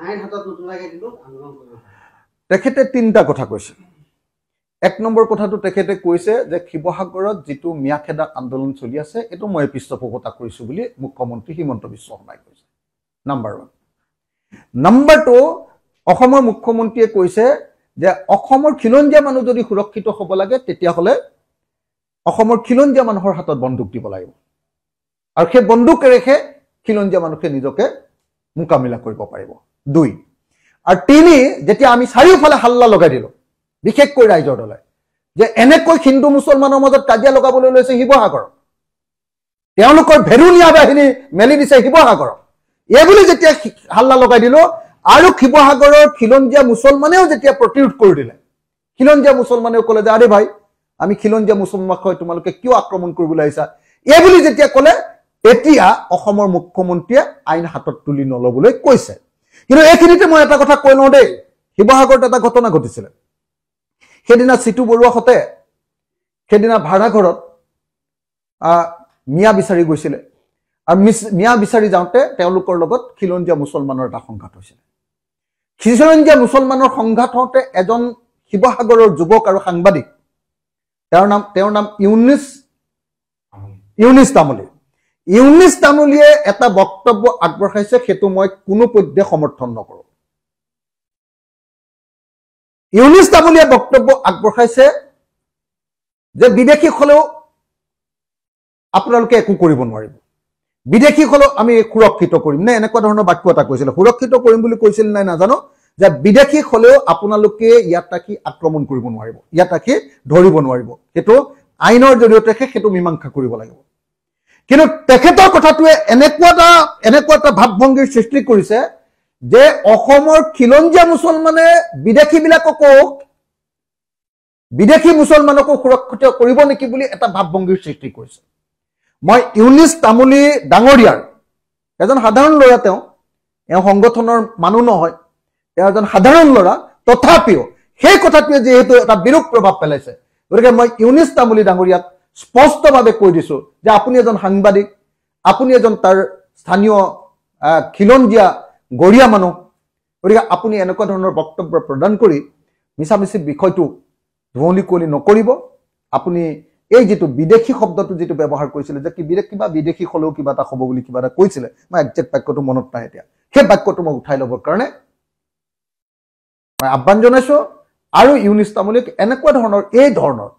আইন হাতত নতুনকৈ দিলো আন্দোলন কৰিব তেখেতে তিনিটা কথা কৈছে এক নম্বৰ কথাটো তেখেতে কৈছে যে শিৱসাগৰত যিটো মিয়াখেদা আন্দোলন চলি আছে এটো মই পৃষ্ঠপোষকতা কৰিছো বুলি মুখ্যমন্ত্ৰী হিমন্ত বিশ্ব শৰ্মাই কৈছে নাম্বাৰ 1 নাম্বাৰ 2 অসমৰ মুখ্যমন্ত্ৰীয়ে কৈছে যে অসমৰ খিলঞ্জীয়া মানুহ যদি সুৰক্ষিত হ'ব লাগে তেতিয়া হলে অসমৰ খিলঞ্জীয়া মানুহৰ হাতত বন্দুক দিব লাগিব আৰু সেই বন্দুকেৰেহে খিলঞ্জীয়া মানুহে নিজকে মুকামিলা কৰিব পাৰিব 2 আৰু 3 যেতিয়া আমি চাৰিওফালে হাল্লা লগাই দিলো বিশেষকৈ ৰাইজৰ দলে যে এনেকৈ হিন্দু মুছলমানৰ মাজত কাজিয়া লগাবলৈ লৈছে শিৱসাগৰ তেওঁলোকৰ ভেৰুনীয়া বাহিনী মেলি দিছে শিৱসাগৰ এইবুলি যেতিয়া হাল্লা লগাই দিলো আৰু শিৱসাগৰৰ খিলঞ্জীয়া মুছলমানেও যেতিয়া প্ৰতিৰোধ কৰি দিলে খিলঞ্জীয়া মুছলমানেও ক'লে যে আৰে ভাই আমি খিলঞ্জীয়া মুছলমানক হয় তোমালোকে কিয় আক্ৰমণ কৰিবলৈ আহিছা এইবুলি যেতিয়া ক'লে এতিয়া অসমৰ মুখ্যমন্ত্ৰীয়ে আইন হাতত তুলি নলবলৈ কৈছে কিন্তু এইখিনিতে মই এটা কথা কৈ লওঁ দেই শিৱসাগৰত এটা ঘটনা ঘটিছিল সেইদিনা চিটু বৰুৱা হতে সেইদিনা ভাড়া ঘৰত মিয়া বিচাৰি গৈছিল আৰু মিয়া বিচাৰি যাওঁতে তেওঁলোকৰ লগত খিলঞ্জীয়া মুছলমানৰ এটা সংঘাত হৈছিল খিলঞ্জীয়া মুছলমানৰ সংঘাত হওঁতে এজন শিৱসাগৰৰ যুৱক আৰু সাংবাদিক তেওঁৰ নাম ইউনিছ তামুলীয়ে এটা বক্তব্য আগবঢ়াইছে সেইটো মই কোনো পধ্যে সমৰ্থন নকৰো ইউনিছ তামুলীয়ে বক্তব্য আগবঢ়াইছে যে বিদেশী হলেও আপোনালোকে একো কৰিব নোৱাৰিব বিদেশী হলেও আমি সুৰক্ষিত কৰিম নে এনেকুৱা ধৰণৰ বাক্য এটা কৈছিল সুৰক্ষিত কৰিম বুলি কৈছিল নাই নাজানো যে বিদেশী হলেও আপোনালোকে ইয়াত থাকি আক্ৰমণ কৰিব নোৱাৰিব ইয়াত থাকি ধৰিব নোৱাৰিব সেইটো আইনৰ জৰিয়তে সেইটো মীমাংসা কৰিব লাগিব কিন্তু তেখেতৰ কথাটোৱে এনেকুৱা এটা ভাৱভংগীৰ সৃষ্টি কৰিছে যে অসমৰ খিলঞ্জীয়া মুছলমানে বিদেশী মুছলমানকো সুৰক্ষিত কৰিব নেকি বুলি এটা ভাৱভংগীৰ সৃষ্টি কৰিছে মই ইউনিছ তামুলী ডাঙৰীয়াৰ এজন সাধাৰণ ল'ৰা তেওঁ সংগঠনৰ মানুহ নহয় তেওঁ এজন সাধাৰণ ল'ৰা তথাপিও সেই কথাটোৱে যেহেতু এটা বিৰূপ প্ৰভাৱ পেলাইছে গতিকে মই ইউনিছ তামুলী ডাঙৰীয়াক স্পষ্টভাৱে কৈ দিছো যে আপুনি এজন সাংবাদিক আপুনি এজন তাৰ স্থানীয় খিলঞ্জীয়া গৰিয়া মানুহ গতিকে আপুনি এনেকুৱা ধৰণৰ বক্তব্য প্ৰদান কৰি মিছামিছি বিষয়টো ধুৱলি কুঁৱলি নকৰিব আপুনি এই যেটো বিদেশী শব্দটো যেটো ব্যৱহাৰ কৰিছিল যে কি বিদেশী হলেও কিবা এটা হ'ব বুলি কিবা এটা কৈছিল মই একজেক্ট বাক্যটো মনত নাই এতিয়া সেই বাক্যটো মই উঠাই ল'বৰ কাৰণে মই আহ্বান জনাইছো আৰু ইউনিছ তামুলীক এনেকুৱা ধৰণৰ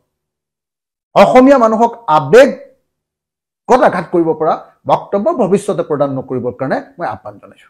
অসমীয়া মানুহক আবেগত আঘাত কৰিব পৰা বক্তব্য ভৱিষ্যতে প্ৰদান নকৰিবৰ কাৰণে মই আহ্বান জনাইছো